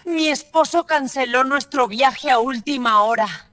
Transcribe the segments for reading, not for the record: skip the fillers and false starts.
Mi esposo canceló nuestro viaje a última hora.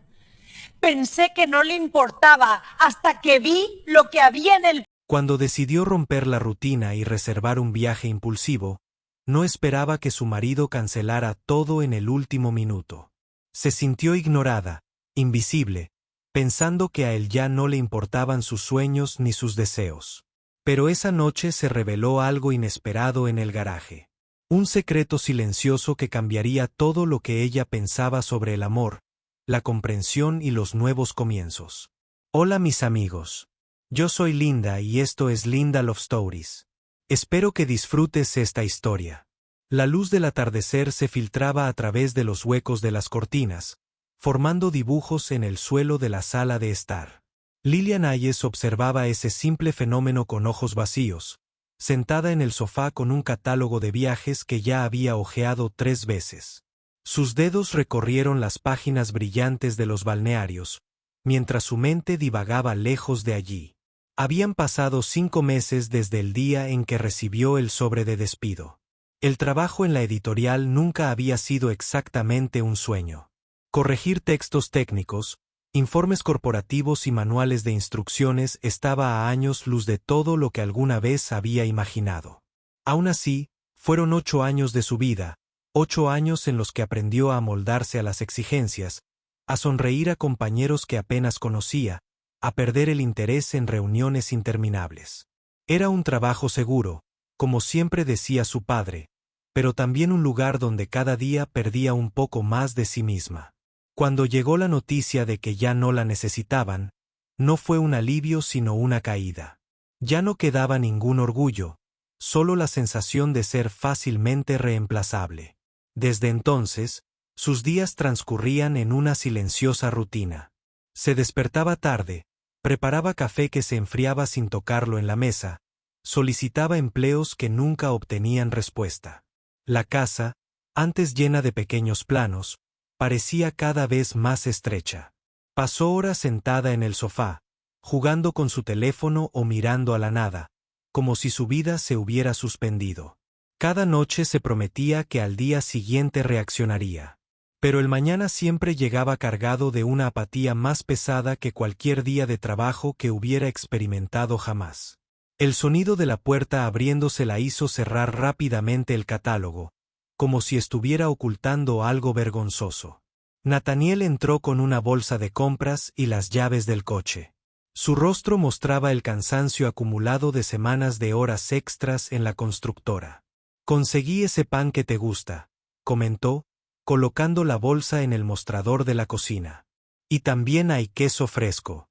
Pensé que no le importaba hasta que vi lo que había en el... Cuando decidió romper la rutina y reservar un viaje impulsivo, no esperaba que su marido cancelara todo en el último minuto. Se sintió ignorada, invisible, pensando que a él ya no le importaban sus sueños ni sus deseos. Pero esa noche se reveló algo inesperado en el garaje. Un secreto silencioso que cambiaría todo lo que ella pensaba sobre el amor, la comprensión y los nuevos comienzos. Hola mis amigos. Yo soy Linda y esto es Linda Love Stories. Espero que disfrutes esta historia. La luz del atardecer se filtraba a través de los huecos de las cortinas, formando dibujos en el suelo de la sala de estar. Lilian Hayes observaba ese simple fenómeno con ojos vacíos, sentada en el sofá con un catálogo de viajes que ya había hojeado 3 veces. Sus dedos recorrieron las páginas brillantes de los balnearios, mientras su mente divagaba lejos de allí. Habían pasado 5 meses desde el día en que recibió el sobre de despido. El trabajo en la editorial nunca había sido exactamente un sueño. Corregir textos técnicos, informes corporativos y manuales de instrucciones estaba a años luz de todo lo que alguna vez había imaginado. Aún así, fueron 8 años de su vida, 8 años en los que aprendió a amoldarse a las exigencias, a sonreír a compañeros que apenas conocía, a perder el interés en reuniones interminables. Era un trabajo seguro, como siempre decía su padre, pero también un lugar donde cada día perdía un poco más de sí misma. Cuando llegó la noticia de que ya no la necesitaban, no fue un alivio sino una caída. Ya no quedaba ningún orgullo, solo la sensación de ser fácilmente reemplazable. Desde entonces, sus días transcurrían en una silenciosa rutina. Se despertaba tarde, preparaba café que se enfriaba sin tocarlo en la mesa, solicitaba empleos que nunca obtenían respuesta. La casa, antes llena de pequeños planos, parecía cada vez más estrecha. Pasó horas sentada en el sofá, jugando con su teléfono o mirando a la nada, como si su vida se hubiera suspendido. Cada noche se prometía que al día siguiente reaccionaría. Pero el mañana siempre llegaba cargado de una apatía más pesada que cualquier día de trabajo que hubiera experimentado jamás. El sonido de la puerta abriéndose la hizo cerrar rápidamente el catálogo, como si estuviera ocultando algo vergonzoso. Nathaniel entró con una bolsa de compras y las llaves del coche. Su rostro mostraba el cansancio acumulado de semanas de horas extras en la constructora. «Conseguí ese pan que te gusta», comentó, colocando la bolsa en el mostrador de la cocina. «Y también hay queso fresco».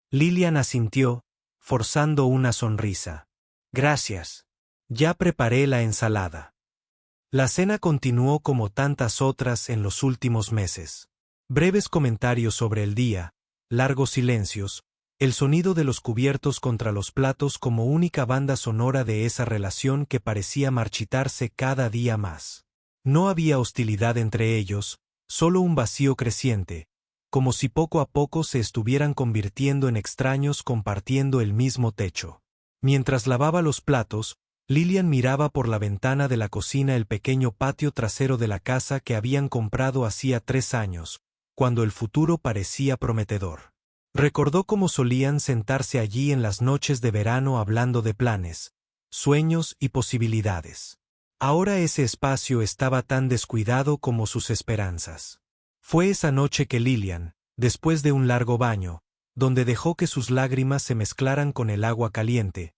Lilian asintió, forzando una sonrisa. «Gracias. Ya preparé la ensalada». La cena continuó como tantas otras en los últimos meses. Breves comentarios sobre el día, largos silencios, el sonido de los cubiertos contra los platos como única banda sonora de esa relación que parecía marchitarse cada día más. No había hostilidad entre ellos, solo un vacío creciente, como si poco a poco se estuvieran convirtiendo en extraños compartiendo el mismo techo. Mientras lavaba los platos, Lilian miraba por la ventana de la cocina el pequeño patio trasero de la casa que habían comprado hacía 3 años, cuando el futuro parecía prometedor. Recordó cómo solían sentarse allí en las noches de verano hablando de planes, sueños y posibilidades. Ahora ese espacio estaba tan descuidado como sus esperanzas. Fue esa noche que Lilian, después de un largo baño, donde dejó que sus lágrimas se mezclaran con el agua caliente,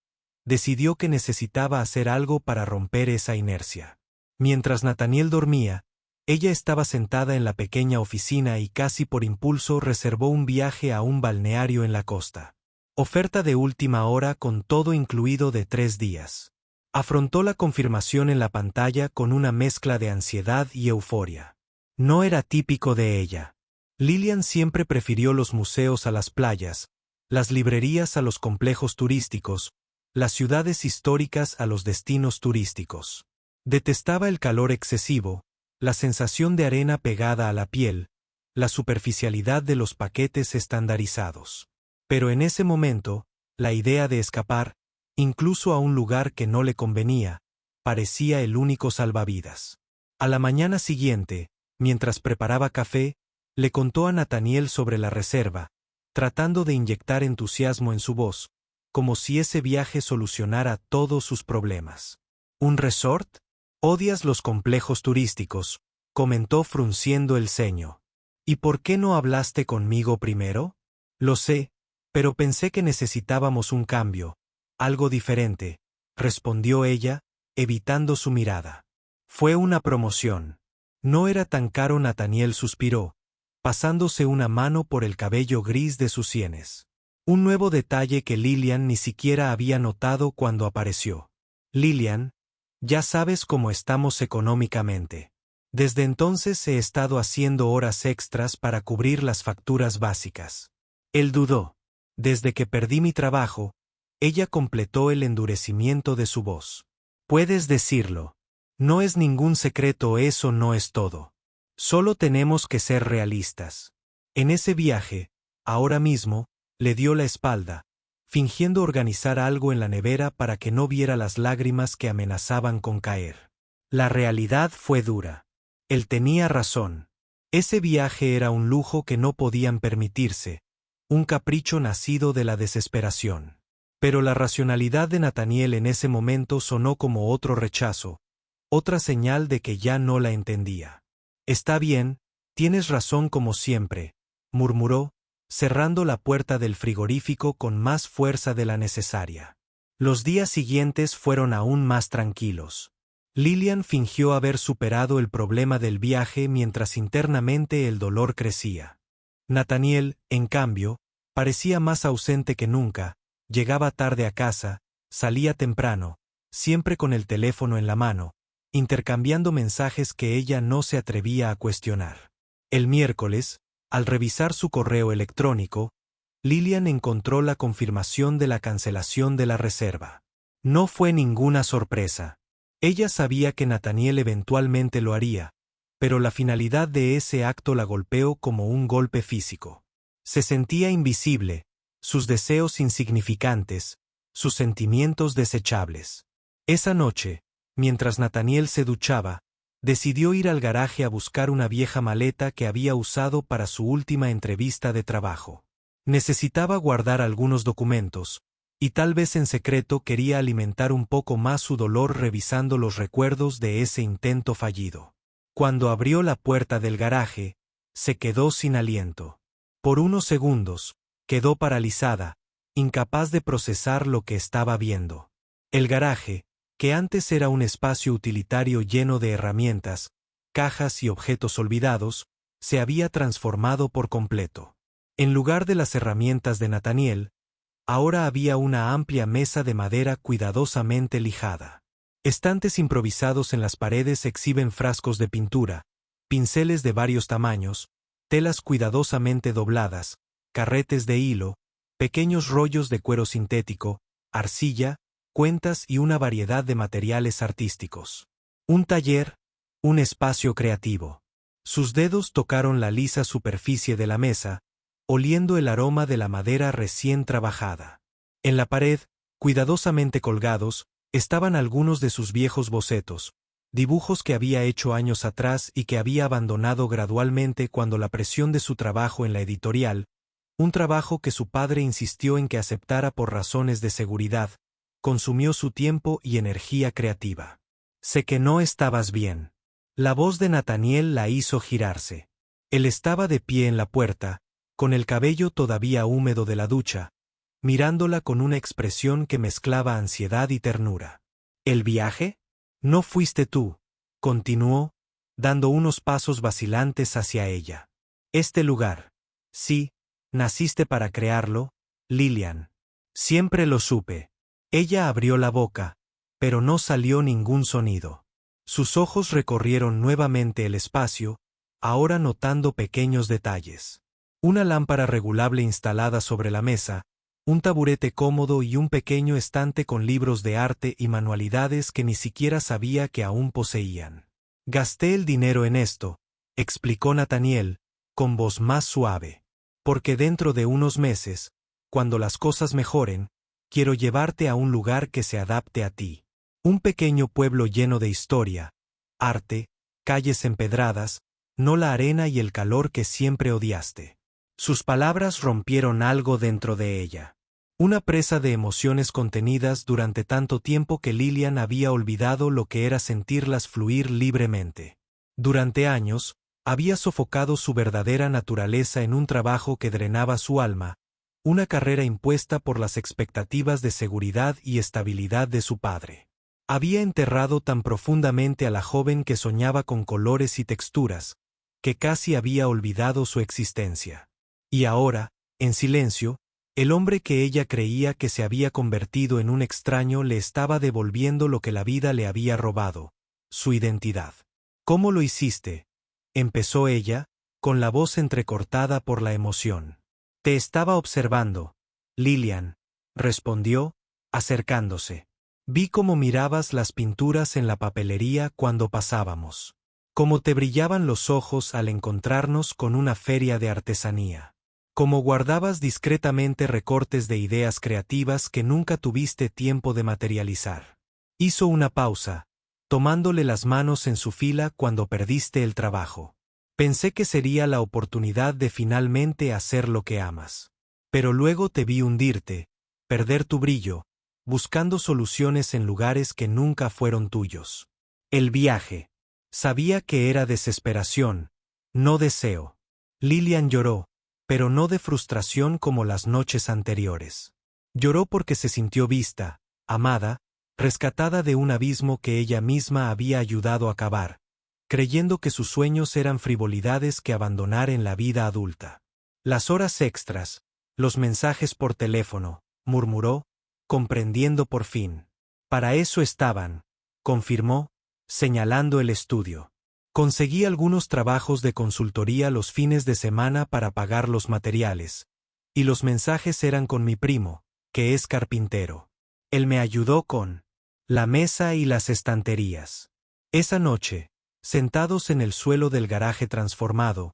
decidió que necesitaba hacer algo para romper esa inercia. Mientras Nathaniel dormía, ella estaba sentada en la pequeña oficina y casi por impulso reservó un viaje a un balneario en la costa. Oferta de última hora con todo incluido de 3 días. Afrontó la confirmación en la pantalla con una mezcla de ansiedad y euforia. No era típico de ella. Lilian siempre prefirió los museos a las playas, las librerías a los complejos turísticos, las ciudades históricas a los destinos turísticos. Detestaba el calor excesivo, la sensación de arena pegada a la piel, la superficialidad de los paquetes estandarizados. Pero en ese momento, la idea de escapar, incluso a un lugar que no le convenía, parecía el único salvavidas. A la mañana siguiente, mientras preparaba café, le contó a Nathaniel sobre la reserva, tratando de inyectar entusiasmo en su voz, como si ese viaje solucionara todos sus problemas. ¿Un resort? Odias los complejos turísticos, comentó frunciendo el ceño. ¿Y por qué no hablaste conmigo primero? Lo sé, pero pensé que necesitábamos un cambio, algo diferente, respondió ella, evitando su mirada. Fue una promoción. No era tan caro. Nathaniel suspiró, pasándose una mano por el cabello gris de sus sienes. Un nuevo detalle que Lillian ni siquiera había notado cuando apareció. Lillian, ya sabes cómo estamos económicamente. Desde entonces he estado haciendo horas extras para cubrir las facturas básicas. Él dudó. Desde que perdí mi trabajo, ella completó el endurecimiento de su voz. Puedes decirlo. No es ningún secreto, eso no es todo. Solo tenemos que ser realistas. En ese viaje, ahora mismo, le dio la espalda, fingiendo organizar algo en la nevera para que no viera las lágrimas que amenazaban con caer. La realidad fue dura. Él tenía razón. Ese viaje era un lujo que no podían permitirse, un capricho nacido de la desesperación. Pero la racionalidad de Nathaniel en ese momento sonó como otro rechazo, otra señal de que ya no la entendía. Está bien, tienes razón como siempre, murmuró, cerrando la puerta del frigorífico con más fuerza de la necesaria. Los días siguientes fueron aún más tranquilos. Lillian fingió haber superado el problema del viaje mientras internamente el dolor crecía. Nathaniel, en cambio, parecía más ausente que nunca, llegaba tarde a casa, salía temprano, siempre con el teléfono en la mano, intercambiando mensajes que ella no se atrevía a cuestionar. El miércoles, al revisar su correo electrónico, Lillian encontró la confirmación de la cancelación de la reserva. No fue ninguna sorpresa. Ella sabía que Nathaniel eventualmente lo haría, pero la finalidad de ese acto la golpeó como un golpe físico. Se sentía invisible, sus deseos insignificantes, sus sentimientos desechables. Esa noche, mientras Nathaniel se duchaba, decidió ir al garaje a buscar una vieja maleta que había usado para su última entrevista de trabajo. Necesitaba guardar algunos documentos, y tal vez en secreto quería alimentar un poco más su dolor revisando los recuerdos de ese intento fallido. Cuando abrió la puerta del garaje, se quedó sin aliento. Por unos segundos, quedó paralizada, incapaz de procesar lo que estaba viendo. El garaje, que antes era un espacio utilitario lleno de herramientas, cajas y objetos olvidados, se había transformado por completo. En lugar de las herramientas de Nathaniel, ahora había una amplia mesa de madera cuidadosamente lijada. Estantes improvisados en las paredes exhiben frascos de pintura, pinceles de varios tamaños, telas cuidadosamente dobladas, carretes de hilo, pequeños rollos de cuero sintético, arcilla, cuentas y una variedad de materiales artísticos. Un taller, un espacio creativo. Sus dedos tocaron la lisa superficie de la mesa, oliendo el aroma de la madera recién trabajada. En la pared, cuidadosamente colgados, estaban algunos de sus viejos bocetos, dibujos que había hecho años atrás y que había abandonado gradualmente cuando la presión de su trabajo en la editorial, un trabajo que su padre insistió en que aceptara por razones de seguridad, consumió su tiempo y energía creativa. Sé que no estabas bien. La voz de Nathaniel la hizo girarse. Él estaba de pie en la puerta, con el cabello todavía húmedo de la ducha, mirándola con una expresión que mezclaba ansiedad y ternura. ¿El viaje? No fuiste tú, continuó, dando unos pasos vacilantes hacia ella. Este lugar. Sí, naciste para crearlo, Lillian. Siempre lo supe. Ella abrió la boca, pero no salió ningún sonido. Sus ojos recorrieron nuevamente el espacio, ahora notando pequeños detalles. Una lámpara regulable instalada sobre la mesa, un taburete cómodo y un pequeño estante con libros de arte y manualidades que ni siquiera sabía que aún poseían. Gasté el dinero en esto, explicó Nathaniel, con voz más suave, porque dentro de unos meses, cuando las cosas mejoren, quiero llevarte a un lugar que se adapte a ti. Un pequeño pueblo lleno de historia, arte, calles empedradas, no la arena y el calor que siempre odiaste. Sus palabras rompieron algo dentro de ella. Una presa de emociones contenidas durante tanto tiempo que Lilian había olvidado lo que era sentirlas fluir libremente. Durante años, había sofocado su verdadera naturaleza en un trabajo que drenaba su alma, una carrera impuesta por las expectativas de seguridad y estabilidad de su padre. Había enterrado tan profundamente a la joven que soñaba con colores y texturas, que casi había olvidado su existencia. Y ahora, en silencio, el hombre que ella creía que se había convertido en un extraño le estaba devolviendo lo que la vida le había robado, su identidad. ¿Cómo lo hiciste?, empezó ella, con la voz entrecortada por la emoción. Te estaba observando, Lilian, respondió, acercándose. Vi cómo mirabas las pinturas en la papelería cuando pasábamos. Cómo te brillaban los ojos al encontrarnos con una feria de artesanía. Cómo guardabas discretamente recortes de ideas creativas que nunca tuviste tiempo de materializar. Hizo una pausa, tomándole las manos en su fila cuando perdiste el trabajo. Pensé que sería la oportunidad de finalmente hacer lo que amas. Pero luego te vi hundirte, perder tu brillo, buscando soluciones en lugares que nunca fueron tuyos. El viaje. Sabía que era desesperación, no deseo. Lilian lloró, pero no de frustración como las noches anteriores. Lloró porque se sintió vista, amada, rescatada de un abismo que ella misma había ayudado a cavar, creyendo que sus sueños eran frivolidades que abandonar en la vida adulta. Las horas extras, los mensajes por teléfono, murmuró, comprendiendo por fin. Para eso estaban, confirmó, señalando el estudio. Conseguí algunos trabajos de consultoría los fines de semana para pagar los materiales, y los mensajes eran con mi primo, que es carpintero. Él me ayudó con la mesa y las estanterías. Esa noche, sentados en el suelo del garaje transformado,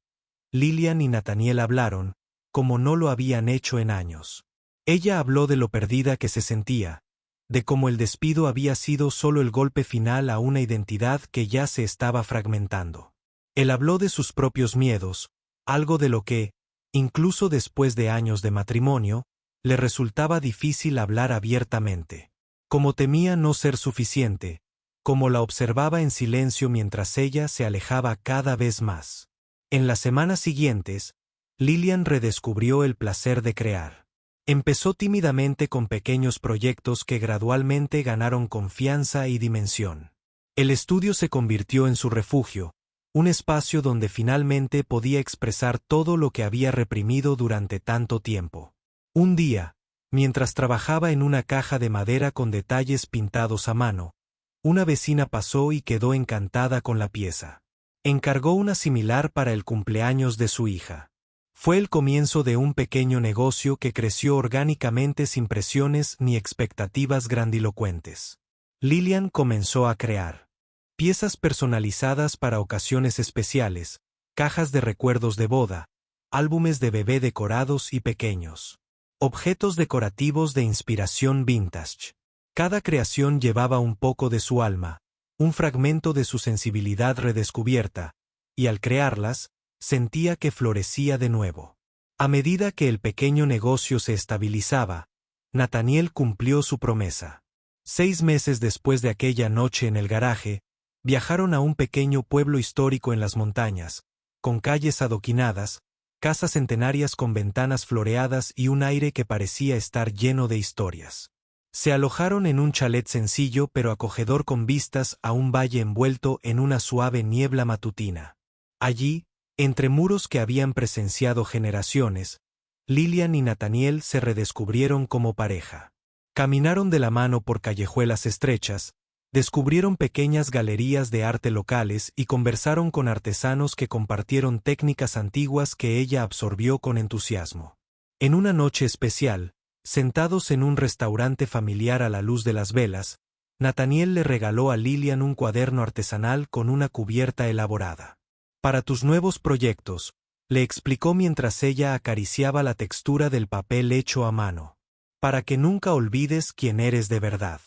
Lilian y Nathaniel hablaron, como no lo habían hecho en años. Ella habló de lo perdida que se sentía, de cómo el despido había sido solo el golpe final a una identidad que ya se estaba fragmentando. Él habló de sus propios miedos, algo de lo que, incluso después de años de matrimonio, le resultaba difícil hablar abiertamente. Como temía no ser suficiente, como la observaba en silencio mientras ella se alejaba cada vez más. En las semanas siguientes, Lilian redescubrió el placer de crear. Empezó tímidamente con pequeños proyectos que gradualmente ganaron confianza y dimensión. El estudio se convirtió en su refugio, un espacio donde finalmente podía expresar todo lo que había reprimido durante tanto tiempo. Un día, mientras trabajaba en una caja de madera con detalles pintados a mano, una vecina pasó y quedó encantada con la pieza. Encargó una similar para el cumpleaños de su hija. Fue el comienzo de un pequeño negocio que creció orgánicamente sin presiones ni expectativas grandilocuentes. Lilian comenzó a crear piezas personalizadas para ocasiones especiales, cajas de recuerdos de boda, álbumes de bebé decorados y pequeños, objetos decorativos de inspiración vintage. Cada creación llevaba un poco de su alma, un fragmento de su sensibilidad redescubierta, y al crearlas, sentía que florecía de nuevo. A medida que el pequeño negocio se estabilizaba, Nathaniel cumplió su promesa. 6 meses después de aquella noche en el garaje, viajaron a un pequeño pueblo histórico en las montañas, con calles adoquinadas, casas centenarias con ventanas floreadas y un aire que parecía estar lleno de historias. Se alojaron en un chalet sencillo pero acogedor con vistas a un valle envuelto en una suave niebla matutina. Allí, entre muros que habían presenciado generaciones, Lilian y Nathaniel se redescubrieron como pareja. Caminaron de la mano por callejuelas estrechas, descubrieron pequeñas galerías de arte locales y conversaron con artesanos que compartieron técnicas antiguas que ella absorbió con entusiasmo. En una noche especial, sentados en un restaurante familiar a la luz de las velas, Nathaniel le regaló a Lilian un cuaderno artesanal con una cubierta elaborada. Para tus nuevos proyectos, le explicó mientras ella acariciaba la textura del papel hecho a mano. Para que nunca olvides quién eres de verdad.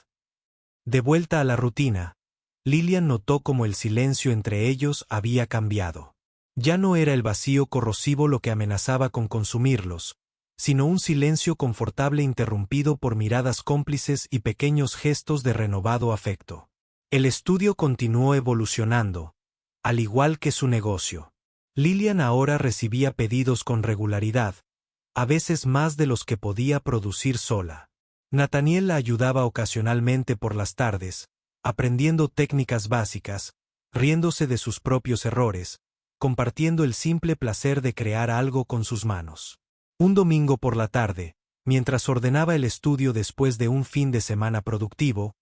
De vuelta a la rutina, Lilian notó cómo el silencio entre ellos había cambiado. Ya no era el vacío corrosivo lo que amenazaba con consumirlos, sino un silencio confortable interrumpido por miradas cómplices y pequeños gestos de renovado afecto. El estudio continuó evolucionando, al igual que su negocio. Lilian ahora recibía pedidos con regularidad, a veces más de los que podía producir sola. Nathaniel la ayudaba ocasionalmente por las tardes, aprendiendo técnicas básicas, riéndose de sus propios errores, compartiendo el simple placer de crear algo con sus manos. Un domingo por la tarde, mientras ordenaba el estudio después de un fin de semana productivo,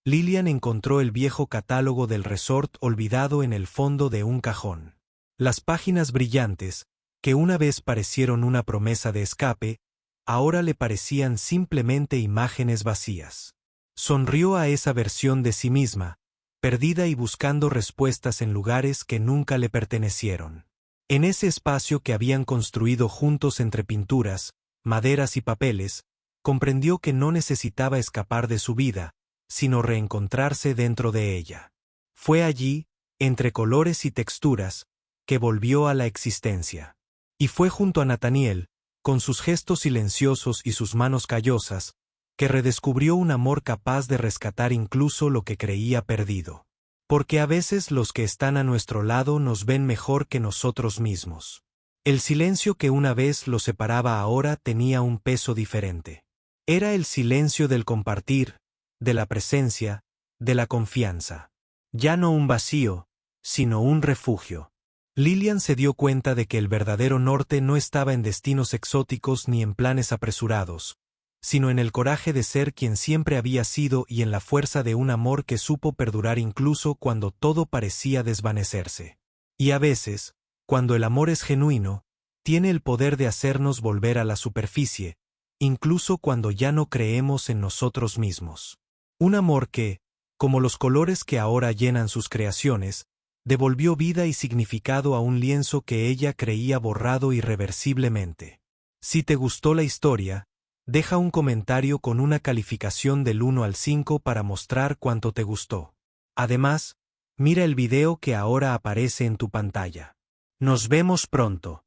Lilian encontró el viejo catálogo del resort olvidado en el fondo de un cajón. Las páginas brillantes, que una vez parecieron una promesa de escape, ahora le parecían simplemente imágenes vacías. Sonrió a esa versión de sí misma, perdida y buscando respuestas en lugares que nunca le pertenecieron. En ese espacio que habían construido juntos entre pinturas, maderas y papeles, comprendió que no necesitaba escapar de su vida, sino reencontrarse dentro de ella. Fue allí, entre colores y texturas, que volvió a la existencia. Y fue junto a Nathaniel, con sus gestos silenciosos y sus manos callosas, que redescubrió un amor capaz de rescatar incluso lo que creía perdido. Porque a veces los que están a nuestro lado nos ven mejor que nosotros mismos. El silencio que una vez los separaba ahora tenía un peso diferente. Era el silencio del compartir, de la presencia, de la confianza. Ya no un vacío, sino un refugio. Lilian se dio cuenta de que el verdadero norte no estaba en destinos exóticos ni en planes apresurados, sino en el coraje de ser quien siempre había sido y en la fuerza de un amor que supo perdurar incluso cuando todo parecía desvanecerse. Y a veces, cuando el amor es genuino, tiene el poder de hacernos volver a la superficie, incluso cuando ya no creemos en nosotros mismos. Un amor que, como los colores que ahora llenan sus creaciones, devolvió vida y significado a un lienzo que ella creía borrado irreversiblemente. Si te gustó la historia, deja un comentario con una calificación del 1 al 5 para mostrar cuánto te gustó. Además, mira el video que ahora aparece en tu pantalla. Nos vemos pronto.